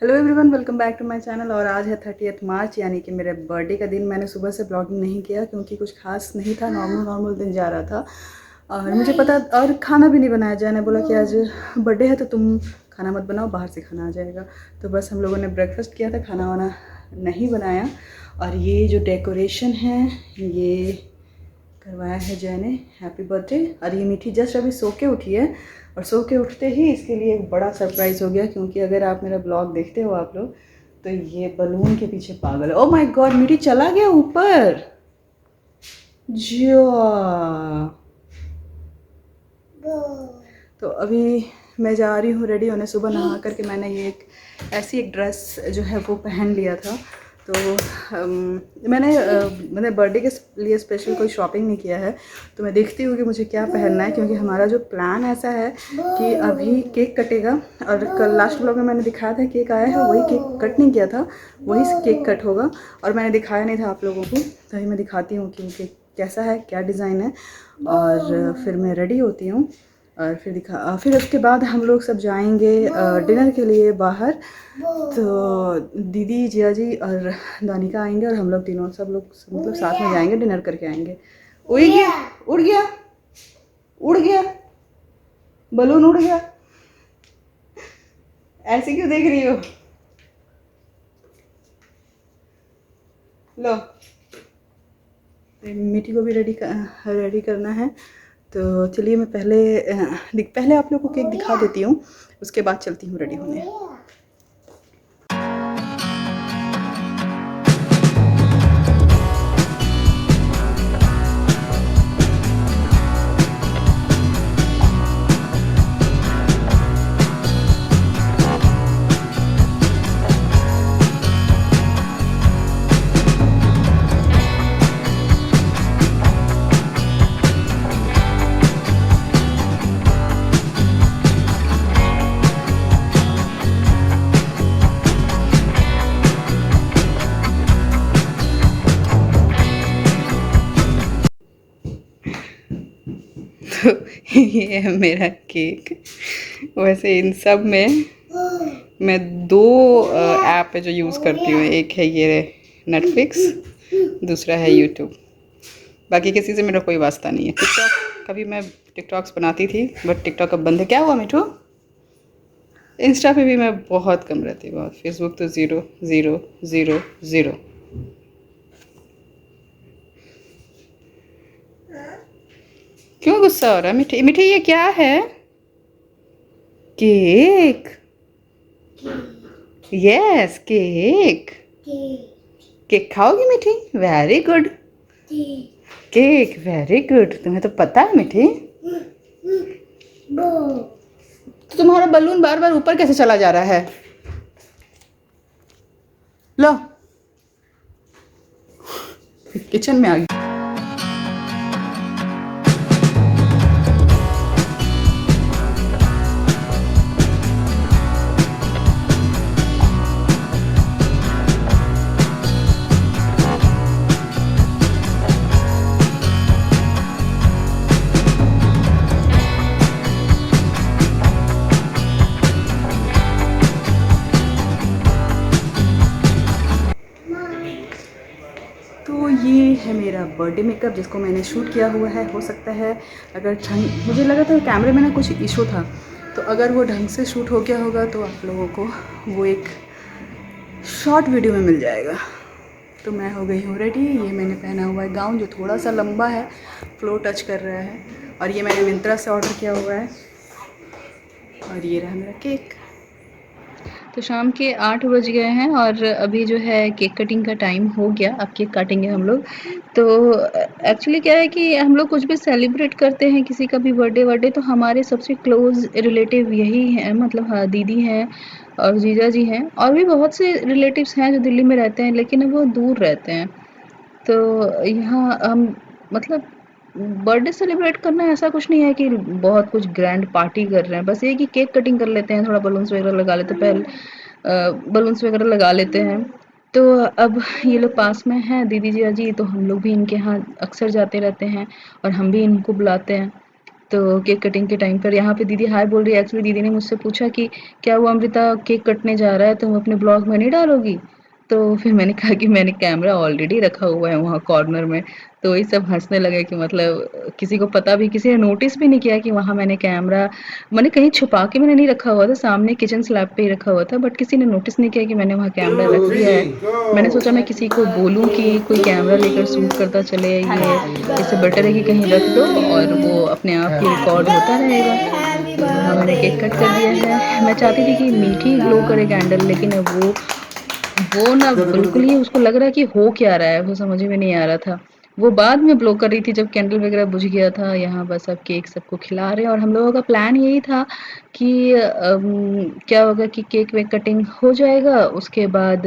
Hello everyone, welcome back to my channel. और आज है 30 मार्च यानी कि मेरे बर्थडे का दिन। मैंने सुबह से ब्लॉगिंग नहीं किया क्योंकि कुछ खास नहीं था, नॉर्मल दिन जा रहा था। और मुझे पता, और खाना भी नहीं बनाया। जय ने बोला कि आज बर्थडे है तो तुम खाना मत बनाओ, बाहर से खाना आ जाएगा। तो बस हम लोगों ने ब्रेकफास्ट किया था, खाना वाना नहीं बनाया। और ये जो डेकोरेशन है ये करवाया है जय ने, हैप्पी बर्थडे। और ये मीठी जस्ट अभी सो के उठी है और सो के उठते ही इसके लिए एक बड़ा सरप्राइज़ हो गया, क्योंकि अगर आप मेरा ब्लॉग देखते हो आप लोग तो ये बलून के पीछे पागल है। ओह माय गॉड, मीठी चला गया ऊपर। जो तो अभी मैं जा रही हूँ रेडी होने। सुबह नहा करके मैंने ये एक ऐसी एक ड्रेस जो है वो पहन लिया था। तो मैंने बर्थडे के लिए स्पेशल कोई शॉपिंग नहीं किया है। तो मैं देखती हूँ कि मुझे क्या पहनना है, क्योंकि हमारा जो प्लान ऐसा है कि अभी केक कटेगा। और कल लास्ट व्लॉग में मैंने दिखाया था केक आया है, वही केक कट नहीं किया था, वही केक कट होगा। और मैंने दिखाया नहीं था आप लोगों को, तो अभी मैं दिखाती हूँ कि केक कैसा है, क्या डिज़ाइन है। और फिर मैं रेडी होती हूँ और फिर उसके बाद हम लोग सब जाएंगे डिनर के लिए बाहर। तो दीदी, जिया जी और दानिका आएंगे और हम लोग तीनों सब लोग मतलब साथ में जाएंगे, डिनर करके आएंगे। उड़ गया, उड़ गया, उड़ गया, बलून उड़ गया। ऐसे क्यों देख रही हो? लो, मीठी को भी रेडी करना है। तो चलिए मैं पहले आप लोग को केक दिखा देती हूँ, उसके बाद चलती हूँ रेडी होने। तो ये है मेरा केक। वैसे इन सब में मैं दो ऐप है जो यूज़ करती हूँ। एक है ये नेटफ्लिक्स, दूसरा है यूट्यूब। बाकी किसी से मेरा कोई वास्ता नहीं है। टिकटॉक, कभी मैं टिकटॉक्स बनाती थी बट टिकटॉक अब बंद है। क्या हुआ मिठू? इंस्टा पे भी मैं बहुत कम रहती हूँ, बहुत। फेसबुक तो ज़ीरो ज़ीरो ज़ीरो ज़ीरो। क्यों गुस्सा हो रहा है मिठी? मिठी ये क्या है? केक? Yes, cake. केक खाओगी मिठी? Very good. Cake, very good. तुम्हें तो पता है मिठी। तो तुम्हारा बलून बार बार ऊपर कैसे चला जा रहा है? लो, किचन में आ गई। तो ये है मेरा बर्थडे मेकअप जिसको मैंने शूट किया हुआ है। हो सकता है अगर मुझे लगा था कैमरे में ना कुछ इशू था, तो अगर वो ढंग से शूट हो गया होगा तो आप लोगों को वो एक शॉर्ट वीडियो में मिल जाएगा। तो मैं हो गई हूँ रेडी। ये मैंने पहना हुआ है गाउन जो थोड़ा सा लंबा है, फ्लोर टच कर रहा है। और ये मैंने मिंत्रा से ऑर्डर किया हुआ है। और ये रहा मेरा केक। तो शाम के 8 बज गए हैं और अभी जो है केक कटिंग का टाइम हो गया। अब केक काटेंगे हम लोग। तो एक्चुअली क्या है कि हम लोग कुछ भी सेलिब्रेट करते हैं, किसी का भी बर्थडे तो हमारे सबसे क्लोज़ रिलेटिव यही हैं, मतलब हाँ, दीदी हैं और जीजा जी हैं। और भी बहुत से रिलेटिव्स हैं जो दिल्ली में रहते हैं, लेकिन अब वो दूर रहते हैं। तो यहाँ हम मतलब बर्थडे सेलिब्रेट करना ऐसा कुछ नहीं है कि बहुत कुछ ग्रैंड पार्टी कर रहे हैं। बस ये कि केक कटिंग कर लेते हैं, थोड़ा बलून्स वगैरह लगा लेते हैं, बलून्स वगैरह लगा लेते हैं। तो अब ये लोग पास में हैं दीदी जी, तो हम लोग भी इनके यहाँ अक्सर जाते रहते हैं और हम भी इनको बुलाते हैं। तो केक कटिंग के टाइम पर यहाँ पे दीदी हाय बोल रही है। एक्चुअली दीदी ने मुझसे पूछा कि क्या वो अमृता केक कटने जा रहा है, तुम अपने ब्लॉग में नहीं डालोगी? तो फिर मैंने कहा कि मैंने कैमरा ऑलरेडी रखा हुआ है वहाँ कॉर्नर में। तो वही सब हँसने लगे कि मतलब किसी को पता भी, किसी ने नोटिस भी नहीं किया कि वहाँ मैंने कैमरा, मैंने कहीं छुपा के मैंने नहीं रखा हुआ था, सामने किचन स्लैब पे ही रखा हुआ था, बट किसी ने नोटिस नहीं किया कि मैंने वहाँ कैमरा रख दिया है। मैंने सोचा मैं किसी को बोलूँ कि कोई कैमरा लेकर शूट करता चले, ये इससे बेटर है कि कहीं रख दो और वो अपने आप ही रिकॉर्ड होता रहेगा। तो यहाँ मैंने केक कट कर दिया है। मैं चाहती थी कि मीठी ग्लो करे कैंडल, लेकिन अब वो ना बिल्कुल ही उसको लग रहा है कि हो क्या रहा है, वो समझ में नहीं आ रहा था। वो बाद में ब्लो कर रही थी जब कैंडल वगैरह बुझ गया था। यहाँ बस अब केक सबको खिला रहे हैं और हम लोगों का प्लान यही था कि क्या होगा कि केक वेक कटिंग हो जाएगा, उसके बाद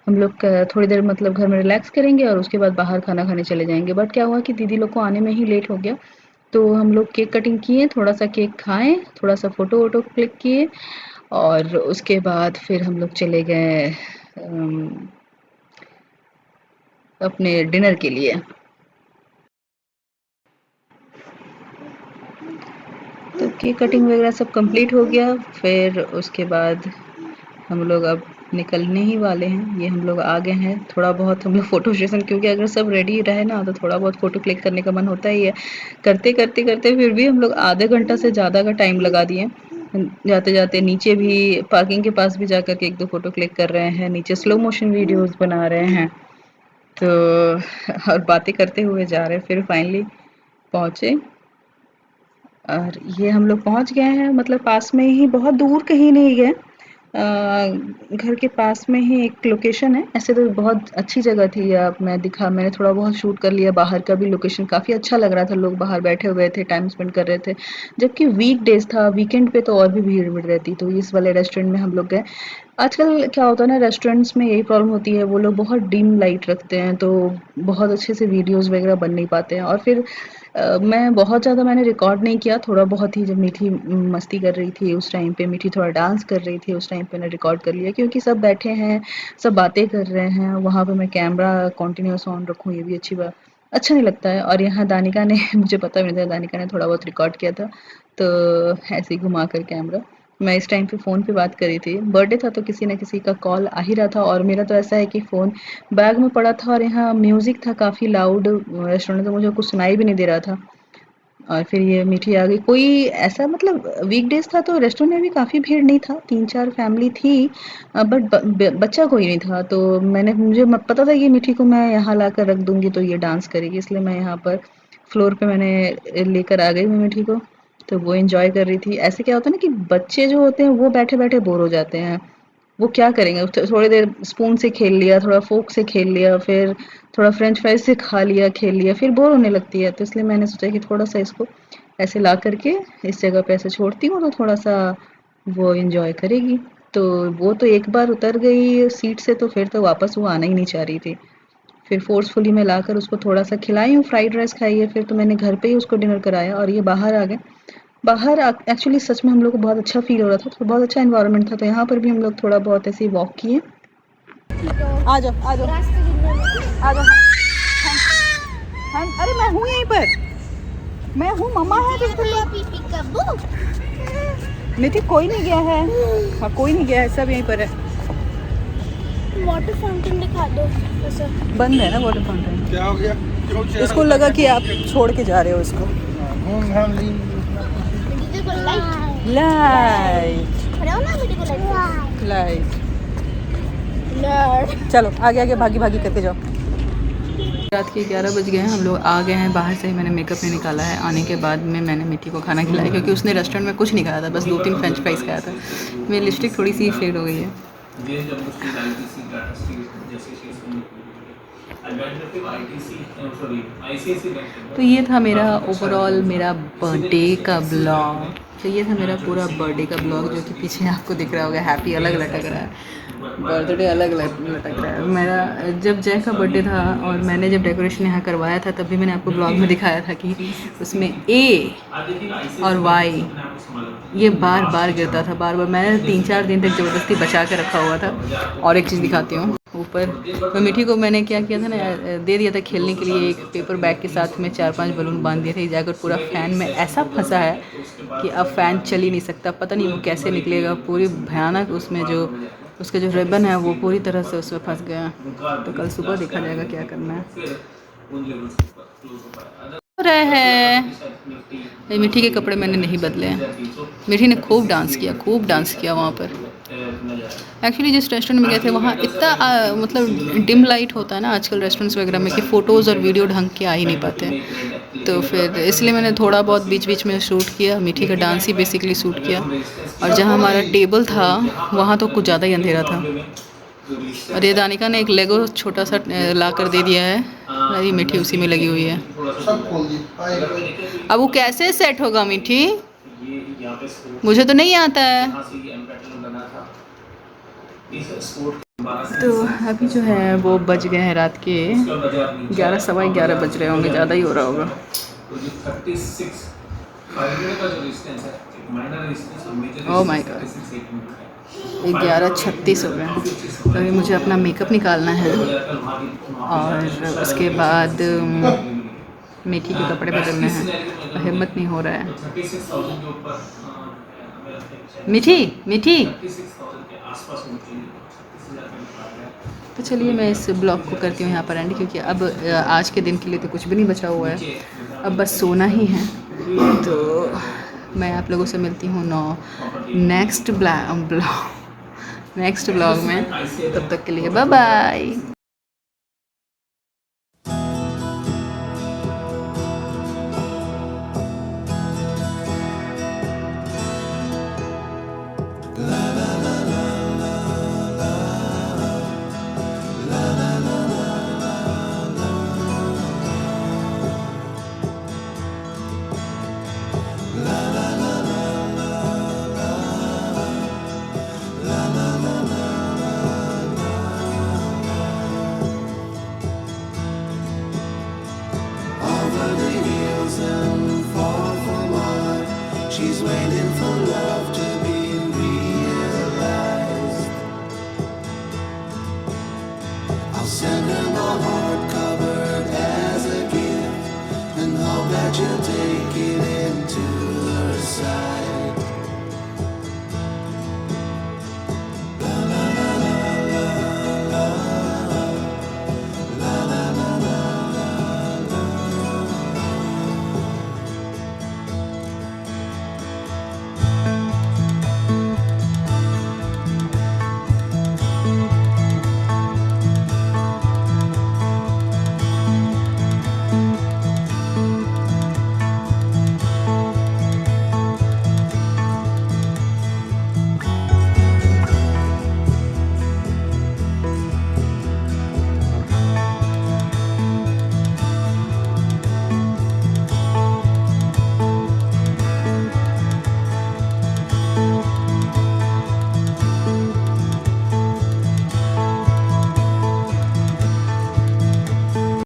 हम लोग थोड़ी देर मतलब घर में रिलैक्स करेंगे और उसके बाद बाहर खाना खाने चले जाएंगे। बट क्या हुआ कि दीदी लोग को आने में ही लेट हो गया, तो हम लोग केक कटिंग किए, थोड़ा सा केक खाएं, थोड़ा सा फ़ोटो वोटो क्लिक किए और उसके बाद फिर हम लोग चले गए अपने डिनर के लिए। तो केक कटिंग वगैरह सब कंप्लीट हो गया। फिर उसके बाद हम लोग अब निकलने ही वाले हैं। ये हम लोग आ गए हैं। थोड़ा बहुत हम लोग फ़ोटो सेशन, क्योंकि अगर सब रेडी रहे ना तो थोड़ा बहुत फ़ोटो क्लिक करने का मन होता ही है। करते करते करते फिर भी हम लोग आधे घंटा से ज़्यादा का टाइम लगा दिए। जाते जाते नीचे भी पार्किंग के पास भी जा कर के एक दो फ़ोटो क्लिक कर रहे हैं, नीचे स्लो मोशन वीडियोस बना रहे हैं। तो और बातें करते हुए जा रहे हैं। फिर फाइनली पहुँचे और ये हम लोग पहुँच गए हैं, मतलब पास में ही, बहुत दूर कहीं नहीं गए। घर के पास में ही एक लोकेशन है। ऐसे तो बहुत अच्छी जगह थी। अब मैंने थोड़ा बहुत शूट कर लिया। बाहर का भी लोकेशन काफ़ी अच्छा लग रहा था, लोग बाहर बैठे हुए थे, टाइम स्पेंड कर रहे थे। जबकि वीकडेज़ था, वीकेंड पे तो और भी भीड़ रहती। तो इस वाले रेस्टोरेंट में हम लोग गए। आजकल क्या होता है ना, रेस्टोरेंट्स में यही प्रॉब्लम होती है, वो लोग बहुत डिम लाइट रखते हैं, तो बहुत अच्छे से वीडियोज़ वगैरह बन नहीं पाते हैं। और फिर मैं बहुत ज़्यादा मैंने रिकॉर्ड नहीं किया, थोड़ा बहुत ही जब मीठी मस्ती कर रही थी उस टाइम पे, मीठी थोड़ा डांस कर रही थी उस टाइम पे मैंने रिकॉर्ड कर लिया, क्योंकि सब बैठे हैं, सब बातें कर रहे हैं, वहाँ पे मैं कैमरा कंटिन्यूअस ऑन रखूँ ये भी अच्छी बात अच्छा नहीं लगता है। और यहाँ दानिका ने मुझे पता भी नहीं था, दानिका ने थोड़ा बहुत रिकॉर्ड किया था, तो ऐसे ही घुमा कर कैमरा। मैं इस टाइम पे फ़ोन पे बात कर रही थी। बर्थडे था तो किसी न किसी का कॉल आ ही रहा था, और मेरा तो ऐसा है कि फ़ोन बैग में पड़ा था और यहाँ म्यूज़िक था काफ़ी लाउड रेस्टोरेंट, तो मुझे कुछ सुनाई भी नहीं दे रहा था। और फिर ये मीठी आ गई। कोई ऐसा मतलब वीकडेज़ था तो रेस्टोरेंट में भी काफ़ी भीड़ नहीं था, 3-4 फैमिली थी, बट बच्चा कोई नहीं था। तो मुझे पता था कि मीठी को मैं यहाँ लाकर रख दूँगी तो ये डांस करेगी, इसलिए मैं यहाँ पर फ्लोर पे मैंने लेकर आ गई मैं मीठी को। तो वो एन्जॉय कर रही थी। ऐसे क्या होता है ना कि बच्चे जो होते हैं वो बैठे-बैठे बोर हो जाते हैं। वो क्या करेंगे, थोड़ी देर स्पून से खेल लिया, थोड़ा फोक से खेल लिया, फिर थोड़ा फ्रेंच फ्राइज से खा लिया, खेल लिया, फिर बोर होने लगती है। तो इसलिए मैंने सोचा कि थोड़ा सा इसको ऐसे ला करके इस जगह पे ऐसे छोड़ती हूँ, तो थोड़ा सा वो इंजॉय करेगी। तो वो तो एक बार उतर गई सीट से तो फिर तो वापस वो आना ही नहीं चाह रही थी। फिर फोर्सफुली मैं लाकर उसको थोड़ा सा खिलाई हूँ, फ्राइड राइस खाई है, फिर तो मैंने घर पे ही उसको डिनर कराया और ये बाहर आ गए। बाहर एक्चुअली सच में हम लोग को बहुत अच्छा फ़ील हो रहा था, तो बहुत अच्छा एनवायरनमेंट था, तो यहाँ पर भी हम लोग थोड़ा बहुत ऐसे ही वॉक किए। आ जाओ, आ जाओ, आ जाओ। हाँ, अरे मैं हूँ यहीं पर, मैं हूँ, मम्मा है तो मीठी कोई नहीं गया है। हाँ कोई नहीं गया है, सब यहीं पर है। वाटर फाउंटेन दिखा दो। बंद है ना वाटर फाउंटेन। क्या हो गया? इसको लगा कि आप छोड़ के जा रहे हो इसको। लाइट चलो आगे आगे भागी भागी करके जाओ। रात के 11 बज गए हैं, हम लोग आ गए हैं। बाहर से ही मैंने मेकअप नहीं निकाला है। आने के बाद में मैंने मीठी को खाना खिलाया, क्योंकि उसने रेस्टोरेंट में कुछ नहीं खाया था, बस 2-3 फ्रेंच फ्राइज खाया था। मेरी लिपस्टिक थोड़ी सी फेड हो गई है। तो ये था मेरा ओवरऑल मेरा बर्थडे का ब्लॉग। तो ये था मेरा पूरा बर्थडे का ब्लॉग, जो कि पीछे आपको दिख रहा होगा हैप्पी अलग लटक रहा है, बर्थडे अलग लटक रहा है। मेरा जब जय का बर्थडे था और मैंने जब डेकोरेशन यहाँ करवाया था, तब भी मैंने आपको ब्लॉग में दिखाया था कि उसमें ए और वाई ये बार बार गिरता था, बार बार। मैंने 3-4 दिन तक ज़बरदस्ती बचा के रखा हुआ था। और एक चीज़ दिखाती हूँ, ऊपर। तो मीठी को मैंने क्या किया था ना, दे दिया था खेलने के लिए एक पेपर बैग के साथ में 4-5 बलून बांध दिए थे, जाकर पूरा फ़ैन में ऐसा फंसा है कि अब फ़ैन चल ही नहीं सकता। पता नहीं वो कैसे निकलेगा, पूरी भयानक उसमें जो उसके जो रिबन है वो पूरी तरह से उसमें फंस गया। तो कल सुबह देखा जाएगा क्या करना है। हो रहा है ये मीठी के कपड़े मैंने नहीं बदले हैं। मीठी ने खूब डांस किया वहाँ पर। एक्चुअली जिस रेस्टोरेंट में गए थे वहाँ इतना मतलब डिम लाइट होता है ना आजकल रेस्टोरेंट्स वगैरह में कि फ़ोटोज़ और वीडियो ढंग के आ ही नहीं पाते। तो फिर इसलिए मैंने थोड़ा बहुत बीच बीच में शूट किया। मीठी का डांस ही बेसिकली शूट किया। और जहाँ हमारा टेबल था वहाँ तो कुछ ज़्यादा ही अंधेरा था। और ये दानिका ने एक लेगो छोटा सा ला कर दे दिया है, अरे मीठी उसी में लगी हुई है। अब वो कैसे सेट होगा मीठी, मुझे तो नहीं आता है। तो अभी जो है वो बज गए हैं रात के 11 सवा 11 बज रहे होंगे, ज़्यादा ही हो रहा होगा। ओह माय गॉड, 11:36 हो गए। तो अभी मुझे अपना मेकअप निकालना है और उसके बाद मीठी के कपड़े बदलने हैं। तो हिम्मत नहीं हो रहा है। मीठी तो चलिए मैं इस ब्लॉग को करती हूँ यहाँ पर एंड, क्योंकि अब आज के दिन के लिए तो कुछ भी नहीं बचा हुआ है, अब बस सोना ही है। तो मैं आप लोगों से मिलती हूँ नेक्स्ट ब्लॉग में। तब तक के लिए बाय बाय।